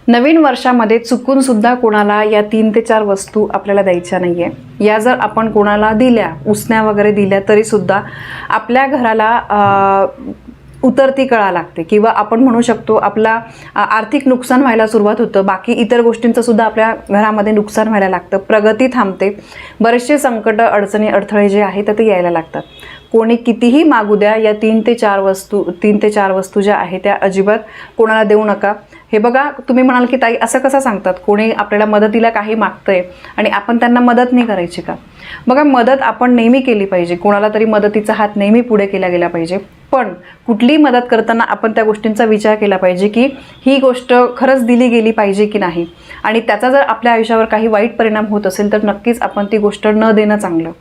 नवीन वर्षामध्ये चुकून सुद्धा कोणाला या 3 ते 4 वस्तू आपल्याला द्यायच्या नाही आहे. या जर आपण कोणाला दिल्या, उसण्या वगैरे दिल्या, तरीसुद्धा आपल्या घराला उतरती कळा लागते किंवा आपण म्हणू शकतो आपला आर्थिक नुकसान व्हायला सुरुवात होतं. बाकी इतर गोष्टींचं सुद्धा आपल्या घरामध्ये नुकसान व्हायला लागतं. प्रगती थांबते. बरेचसे संकट, अडचणी, अडथळे जे आहेत ते यायला लागतात. कोणी कितीही मागू द्या, या 3 ते 4 वस्तू ज्या आहेत त्या अजिबात कोणाला देऊ नका. हे बघा, तुम्ही म्हणाल की ताई असं कसं सांगतात, कोणी आपल्याला मदतीला काही मागतंय आणि आपण त्यांना मदत नाही करायची का? बघा, मदत आपण नेहमी केली पाहिजे. कोणाला तरी मदतीचा हात नेहमी पुढे केला गेला पाहिजे. पण कुठलीही मदत करताना आपण त्या गोष्टींचा विचार केला पाहिजे की ही गोष्ट खरंच दिली गेली पाहिजे की नाही, आणि त्याचा जर आपल्या आयुष्यावर काही वाईट परिणाम होत असेल तर नक्कीच आपण ती गोष्ट न देणं चांगलं.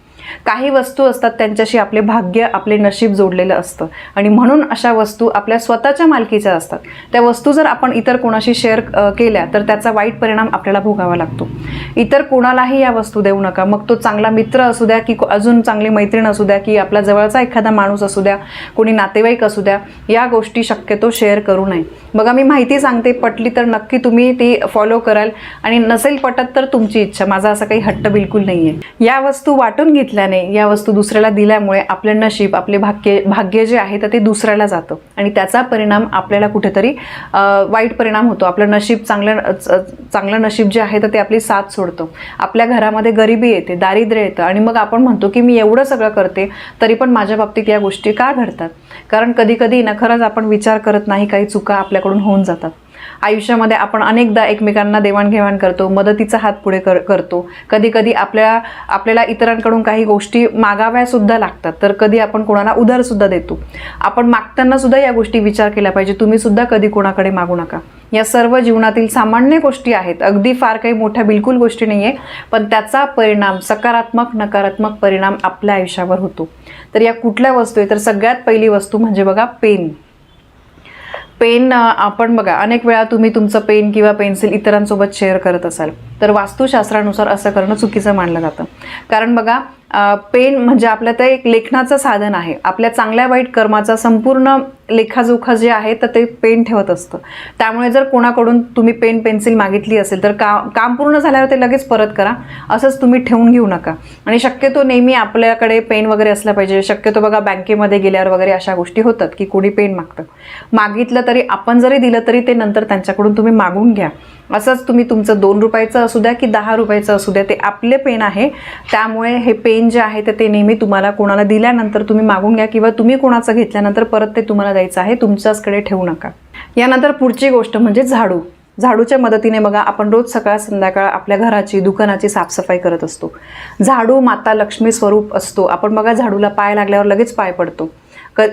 काही वस्तू असतात त्यांच्याशी आपले भाग्य, आपले नशीब जोडलेलं असतं आणि म्हणून अशा वस्तू आपल्या स्वतःच्या मालकीच्या असतात. त्या वस्तू जर आपण इतर कोणाशी शेअर केल्या तर त्याचा वाईट परिणाम आपल्याला भोगावा लागतो. इतर कोणालाही या वस्तू देऊ नका. मग तो चांगला मित्र असू द्या की अजून चांगली मैत्रीण असू द्या की आपला जवळचा एखादा माणूस असू द्या, कोणी नातेवाईक असू द्या, या गोष्टी शक्यतो शेअर करू नये. बघा, मी माहिती सांगते, पटली तर नक्की तुम्ही ती फॉलो कराल आणि नसेल पटत तर तुमची इच्छा. माझा असा काही हट्ट बिलकुल नाही आहे. या वस्तू वाटून घेतल्याने, या वस्तू दुसऱ्याला दिल्यामुळे आपले नशीब, आपले भाग्य जे आहे तर ते दुसऱ्याला जातं आणि त्याचा परिणाम आपल्याला कुठेतरी वाईट परिणाम होतो. आपलं नशीब, चांगलं नशीब जे आहे तर ते आपली साथ सोडतं. आपल्या घरामध्ये गरिबी येते, दारिद्र्य येतं आणि मग आपण म्हणतो की मी एवढं सगळं करते तरी पण माझ्या बाबतीत या गोष्टी का घडतात? कारण कधी ना खरंच आपण विचार करत नाही, काही चुका आपल्याकडून होऊन जातात. आयुष्यामध्ये आपण अनेकदा एकमेकांना देवाणघेवाण करतो, मदतीचा हात पुढे करतो. कधी आपल्याला इतरांकडून काही गोष्टी मागाव्या सुद्धा लागतात, तर कधी आपण कोणाला उधार सुद्धा देतो. आपण मागताना सुद्धा या गोष्टी विचार केला पाहिजे. तुम्ही सुद्धा कधी कोणाकडे मागू नका. या सर्व जीवनातील सामान्य गोष्टी आहेत, अगदी फार काही मोठ्या बिलकुल गोष्टी नाही आहे, पण त्याचा परिणाम, सकारात्मक नकारात्मक परिणाम आपल्या आयुष्यावर होतो. तर या कुठल्या वस्तू आहे? तर सगळ्यात पहिली वस्तू म्हणजे बघा, पेन. आपण बघा, अनेक वेळा तुम्ही तुमचं पेन किंवा पेन्सिल इतरांसोबत शेअर करत असाल तर वास्तुशास्त्रानुसार असं करणं चुकीचं मानलं जातं. कारण बघा, पेन म्हणजे आपलं ते एक लेखनाचं साधन आहे. आपल्या चांगल्या वाईट कर्माचा संपूर्ण लेखाजोखा जे आहे तर ते पेन ठेवत असतं. त्यामुळे जर कोणाकडून तुम्ही पेन पेन्सिल मागितली असेल तर काम पूर्ण झाल्यावर ते लगेच परत करा. असंच तुम्ही ठेवून घेऊ नका. आणि शक्यतो नेहमी आपल्याकडे पेन वगैरे असलं पाहिजे. शक्यतो बघा, बँकेमध्ये गेल्यावर वगैरे अशा गोष्टी होतात की कोणी पेन मागितलं तरी आपण जरी दिलं तरी ते नंतर त्यांच्याकडून तुम्ही मागून घ्या. असंच तुम्ही तुमचं 2 रुपयाचं असू द्या की 10 रुपयाचं असू द्या, ते आपले पेन आहे. त्यामुळे हे पेन जे आहे ते नेहमी तुम्हाला कोणाला दिल्यानंतर तुम्ही मागून घ्या किंवा तुम्ही कोणाचं घेतल्यानंतर परत ते तुम्हाला द्यायचं आहे, तुमच्याचकडे ठेवू नका. यानंतर पुढची गोष्ट म्हणजे झाडूच्या मदतीने बघा, आपण रोज सकाळ संध्याकाळ आपल्या घराची, दुकानाची साफसफाई करत असतो. झाडू माता लक्ष्मी स्वरूप असतो. आपण बघा, झाडूला पाय लागल्यावर लगेच पाय पडतो.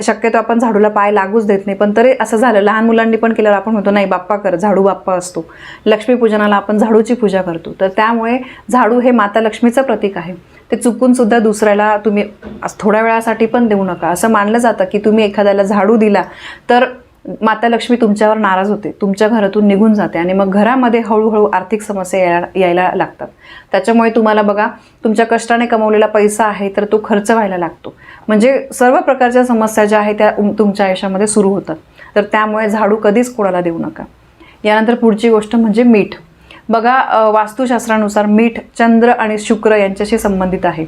शक्यतो आपण झाडूला पाय लागूच देत नाही, पण तरी असं झालं, लहान मुलांनी पण केल्यावर आपण म्हणतो नाही बाप्पा कर, झाडू बाप्पा असतो. लक्ष्मीपूजनाला आपण झाडूची पूजा करतो. तर त्यामुळे झाडू हे माता लक्ष्मीचं प्रतीक आहे. ते चुकून सुद्धा दुसऱ्याला तुम्ही थोड्या वेळासाठी पण देऊ नका. असं मानलं जातं की तुम्ही एखाद्याला झाडू दिला तर माता लक्ष्मी तुमच्यावर नाराज होते, तुमच्या घरातून निघून जाते आणि मग घरामध्ये हळूहळू आर्थिक समस्या यायला लागतात. त्याच्यामुळे तुम्हाला बघा, तुमच्या कष्टाने कमवलेला पैसा आहे तर तो खर्च व्हायला लागतो. म्हणजे सर्व प्रकारच्या समस्या ज्या आहेत त्या तुमच्या आयुष्यामध्ये सुरू होतात. तर त्यामुळे झाडू कधीच कोणाला देऊ नका. यानंतर पुढची गोष्ट म्हणजे मीठ. बघा, वास्तुशास्त्रानुसार मीठ चंद्र आणि शुक्र यांच्याशी संबंधित आहे.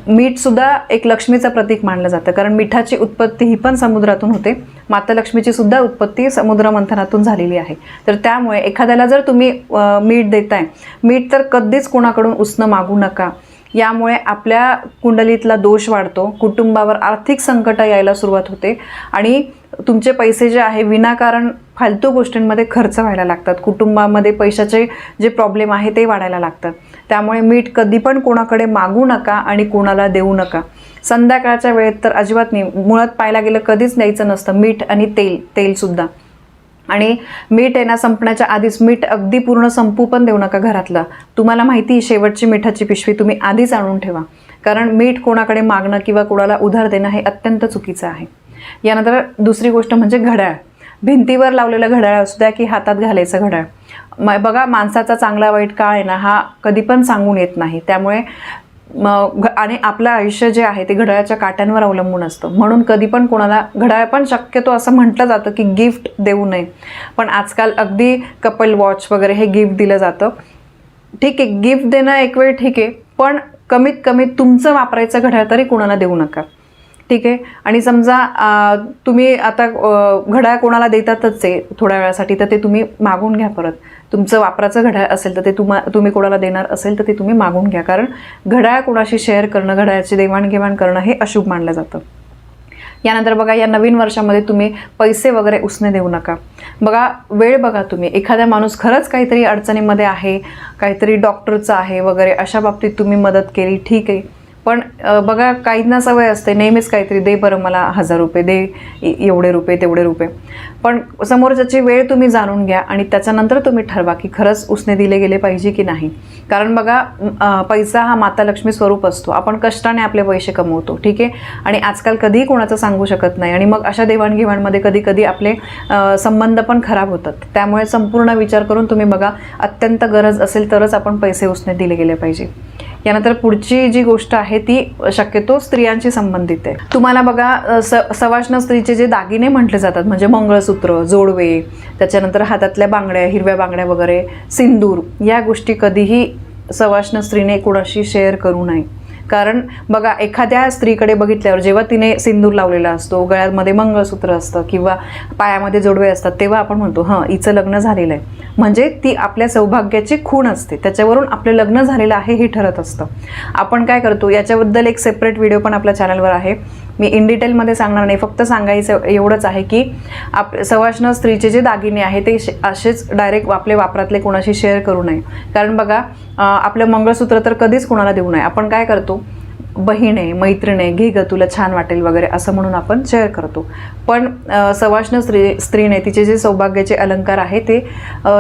मीठ सुद्धा एक लक्ष्मीचं प्रतीक मानलं जातं, कारण मिठाची उत्पत्ती ही पण समुद्रातून होते. माता लक्ष्मीची सुद्धा उत्पत्ती समुद्र मंथनातून झालेली आहे. तर त्यामुळे एखाद्याला जर तुम्ही मीठ देताय, मीठ तर कधीच कोणाकडून उसणं मागू नका. यामुळे आपल्या कुंडलीतला दोष वाढतो, कुटुंबावर आर्थिक संकट यायला सुरुवात होते आणि तुमचे पैसे जे आहे विनाकारण फालतू गोष्टींमध्ये खर्च व्हायला लागतात. कुटुंबामध्ये पैशाचे जे प्रॉब्लेम आहे ते वाढायला लागतात. त्यामुळे मीठ कधी पण कोणाकडे मागू नका आणि कोणाला देऊ नका. संध्याकाळच्या वेळेत तर अजिबात नाही. मुळात पाहायला गेलं कधीच न्यायचं नसतं मीठ आणि तेलसुद्धा. आणि मीठ आहे ना, संपण्याच्या आधीच मीठ अगदी पूर्ण संपू पण देऊ नका घरातलं. तुम्हाला माहिती, शेवटची मिठाची पिशवी तुम्ही आधीच आणून ठेवा. कारण मीठ कोणाकडे मागणं किंवा कोणाला उधार देणं हे अत्यंत चुकीचं आहे. यानंतर दुसरी गोष्ट म्हणजे घड्याळ. भिंतीवर लावलेलं घड्याळ असू द्या की हातात घालायचं घड्याळ. बघा, माणसाचा चांगला वाईट काळ आहे ना, हा कधी पण सांगून येत नाही. त्यामुळे आणि आपलं आयुष्य जे आहे ते घड्याळाच्या काट्यांवर अवलंबून असतं. म्हणून कधी पण कोणाला घड्याळ पण शक्यतो असं म्हटलं जातं की गिफ्ट देऊ नये, पण आजकाल अगदी कपल वॉच वगैरे हे गिफ्ट दिलं जातं. ठीक आहे, गिफ्ट देणं एक वेळ ठीक आहे, पण कमीत कमी तुमचं वापरायचं घड्याळ तरी कोणाला देऊ नका. ठीक आहे. आणि समजा तुम्ही आता घड्याळ कोणाला देतातच आहे थोड्या वेळासाठी, तर ते तुम्ही मागून घ्या परत. तुमचं वापराचं घड्याळ असेल तर ते तुम्ही कोणाला देणार असेल तर ते तुम्ही मागून घ्या, कारण घड्याळ कोणाशी शेअर करणं, घड्याळाची देवाणघेवाण करणं हे अशुभ मानलं जातं. यानंतर बघा, या नवीन वर्षामध्ये तुम्ही पैसे वगैरे उसने देऊ नका. बघा, वेळ बघा तुम्ही, एखादा माणूस खरंच काहीतरी अडचणीमध्ये आहे, काहीतरी डॉक्टरचं आहे वगैरे, अशा बाबतीत तुम्ही मदत केली ठीक आहे. पण बघा, काहींना सवय असते नेहमीच काहीतरी, दे बरं मला 1000 रुपये, दे एवढे रुपये तेवढे रुपये. पण समोरच्याची वेळ तुम्ही जाणून घ्या आणि त्याच्यानंतर तुम्ही ठरवा की खरंच उसने दिले गेले पाहिजे की नाही. कारण बघा, पैसा हा माता लक्ष्मी स्वरूप असतो. आपण कष्टाने आपले पैसे कमवतो. ठीक आहे. आणि आजकाल कधीही कोणाचं सांगू शकत नाही, आणि मग अशा देवाणघेवाणमध्ये कधी कधी आपले संबंध पण खराब होतात. त्यामुळे संपूर्ण विचार करून तुम्ही बघा, अत्यंत गरज असेल तरच आपण पैसे उसने दिले गेले पाहिजे. यानंतर पुढची जी गोष्ट आहे ती शक्यतो स्त्रियांशी संबंधित आहे. तुम्हाला बघा, सवाष्ण स्त्रीचे जे दागिने म्हटले जातात, म्हणजे मंगळसूत्र, जोडवे, त्याच्यानंतर हातातल्या बांगड्या, हिरव्या बांगड्या वगैरे, सिंदूर, या गोष्टी कधीही सवाष्ण स्त्रीने कोणाशी शेअर करू नये. कारण बघा, एखाद्या स्त्रीकडे बघितल्यावर जेव्हा तिने सिंदूर लावलेला असतो, गळ्यामध्ये मंगळसूत्र असतं किंवा पायामध्ये जोडवे असतात, तेव्हा आपण म्हणतो हां, हिचं लग्न झालेलं आहे. म्हणजे ती आपल्या सौभाग्याची खूण असते, त्याच्यावरून आपलं लग्न झालेलं आहे हे ठरत असतं. आपण काय करतो याच्याबद्दल एक सेपरेट व्हिडिओ पण आपल्या चॅनलवर आहे, मी इन डिटेलमध्ये सांगणार नाही. फक्त सांगायचं एवढंच आहे की सवाष्ण स्त्रीचे जे दागिने आहे ते असेच डायरेक्ट आपले वापरातले कोणाशी शेअर करू नये. कारण बघा, आपलं मंगळसूत्र तर कधीच कोणाला देऊ नये. आपण काय करतो, बहिणे, मैत्रिणी, घे ग तुला छान वाटेल वगैरे असं म्हणून आपण शेअर करतो. पण सवाष्ण स्त्रीने तिचे जे सौभाग्याचे अलंकार आहे ते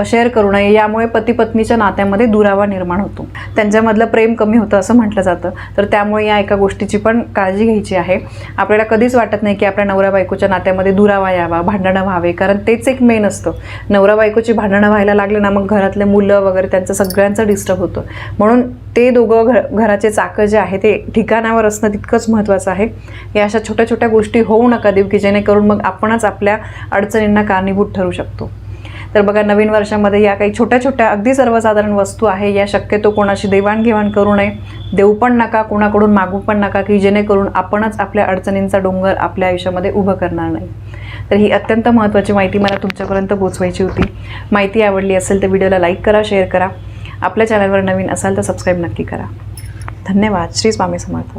शेअर करू नये. यामुळे पती पत्नीच्या नात्यामध्ये दुरावा निर्माण होतो, त्यांच्यामधलं प्रेम कमी होतं असं म्हटलं जातं. तर त्यामुळे या एका गोष्टीची पण काळजी घ्यायची आहे. आपल्याला कधीच वाटत नाही की आपल्या नवरा बायकोच्या नात्यामध्ये दुरावा यावा, भांडणं व्हावे, कारण तेच एक मेन असतं. नवरा बायकोची भांडणं व्हायला लागले ना, मग घरातले मुलं वगैरे त्यांचं सगळ्यांचं डिस्टर्ब होतं. म्हणून ते दोघं घराचे चाकं जे आहे ते ठिकाणावर असणं तितकंच महत्त्वाचं आहे. या अशा छोट्या छोट्या गोष्टी होऊ नका देऊ की जेणेकरून मग आपणच आपल्या अडचणींना कारणीभूत ठरू शकतो. तर बघा, नवीन वर्षामध्ये या काही छोट्या छोट्या अगदी सर्वसाधारण वस्तू आहे, या शक्यतो कोणाशी देवाणघेवाण करू नये, देऊ पण नका, कोणाकडून मागू पण नका, की जेणेकरून आपणच आपल्या अडचणींचा डोंगर आपल्या आयुष्यामध्ये उभं करणार नाही. तर ही अत्यंत महत्त्वाची माहिती मला तुमच्यापर्यंत पोहोचवायची होती. माहिती आवडली असेल तर व्हिडिओला लाईक करा, शेअर करा. आपल्या चॅनलवर नवीन असाल तर सबस्क्राईब नक्की करा. धन्यवाद. श्री स्वामी समर्थ.